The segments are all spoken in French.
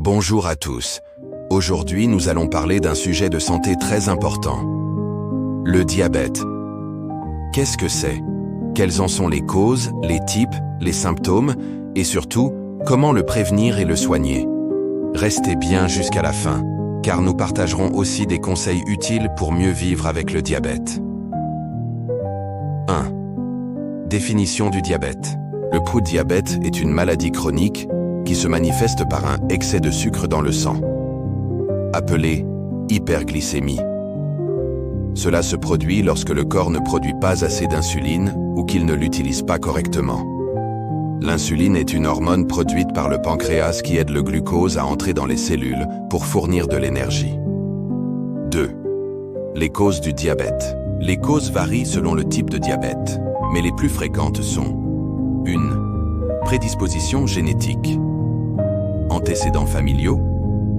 Bonjour à tous. Aujourd'hui, nous allons parler d'un sujet de santé très important. Le diabète. Qu'est-ce que c'est? Quelles en sont les causes, les types, les symptômes et surtout, comment le prévenir et le soigner? Restez bien jusqu'à la fin, car nous partagerons aussi des conseils utiles pour mieux vivre avec le diabète. 1. Définition du diabète. Le diabète est une maladie chronique qui se manifeste par un excès de sucre dans le sang, appelé hyperglycémie. Cela se produit lorsque le corps ne produit pas assez d'insuline ou qu'il ne l'utilise pas correctement. L'insuline est une hormone produite par le pancréas qui aide le glucose à entrer dans les cellules pour fournir de l'énergie. 2. Les causes du diabète. Les causes varient selon le type de diabète, mais les plus fréquentes sont 1. Prédisposition génétique. Antécédents familiaux.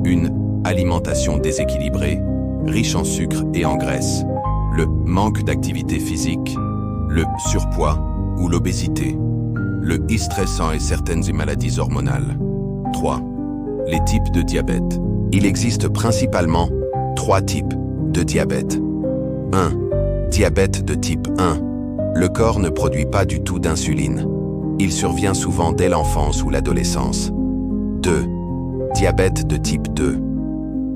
1. Alimentation déséquilibrée, riche en sucre et en graisse. Le manque d'activité physique, le surpoids ou l'obésité. Le stressant et certaines maladies hormonales. 3. Les types de diabète. Il existe principalement 3 types de diabète. 1. Diabète de type 1. Le corps ne produit pas du tout d'insuline. Il survient souvent dès l'enfance ou l'adolescence. 2. Diabète de type 2.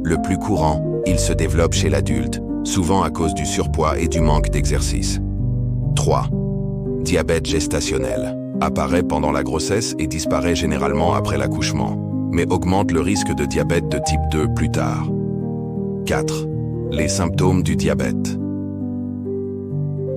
Le plus courant, il se développe chez l'adulte, souvent à cause du surpoids et du manque d'exercice. 3. Diabète gestationnel. Apparaît pendant la grossesse et disparaît généralement après l'accouchement, mais augmente le risque de diabète de type 2 plus tard. 4. Les symptômes du diabète.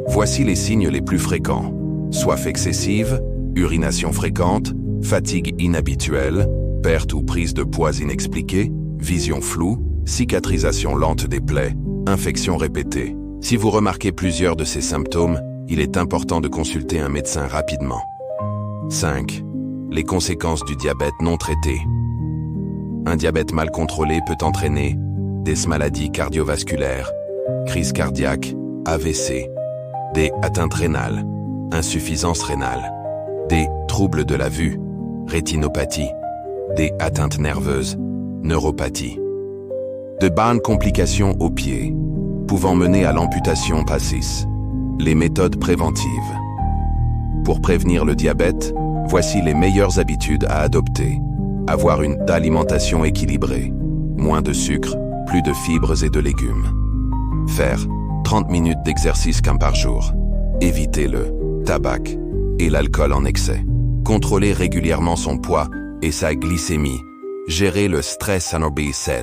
Voici les signes les plus fréquents. Soif excessive, urination fréquente, fatigue inhabituelle, perte ou prise de poids inexpliquée, vision floue, cicatrisation lente des plaies, infection répétée. Si vous remarquez plusieurs de ces symptômes, il est important de consulter un médecin rapidement. 5. Les conséquences du diabète non traité. Un diabète mal contrôlé peut entraîner des maladies cardiovasculaires, crise cardiaque, AVC, des atteintes rénales, insuffisance rénale, des troubles de la vue, rétinopathie, des atteintes nerveuses, neuropathie. De bonnes complications aux pieds, pouvant mener à l'amputation passive. Les méthodes préventives. Pour prévenir le diabète, voici les meilleures habitudes à adopter. Avoir une alimentation équilibrée, moins de sucre, plus de fibres et de légumes. Faire 30 minutes d'exercice par jour. Éviter le tabac et l'alcool en excès. Contrôler régulièrement son poids et sa glycémie. Gérer le stress en obésité.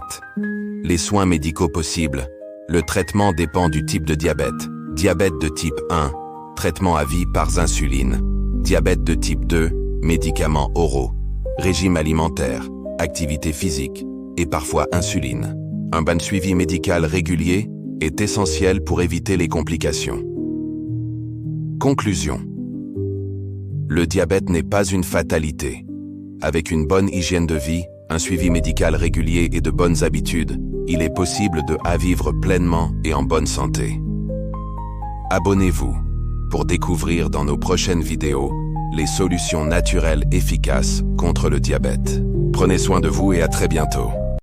Les soins médicaux possibles. Le traitement dépend du type de diabète. Diabète de type 1, traitement à vie par insuline. Diabète de type 2, médicaments oraux. Régime alimentaire, activité physique et parfois insuline. Un bon suivi médical régulier est essentiel pour éviter les complications. Conclusion. Le diabète n'est pas une fatalité. Avec une bonne hygiène de vie, un suivi médical régulier et de bonnes habitudes, il est possible de vivre pleinement et en bonne santé. Abonnez-vous pour découvrir dans nos prochaines vidéos les solutions naturelles efficaces contre le diabète. Prenez soin de vous et à très bientôt.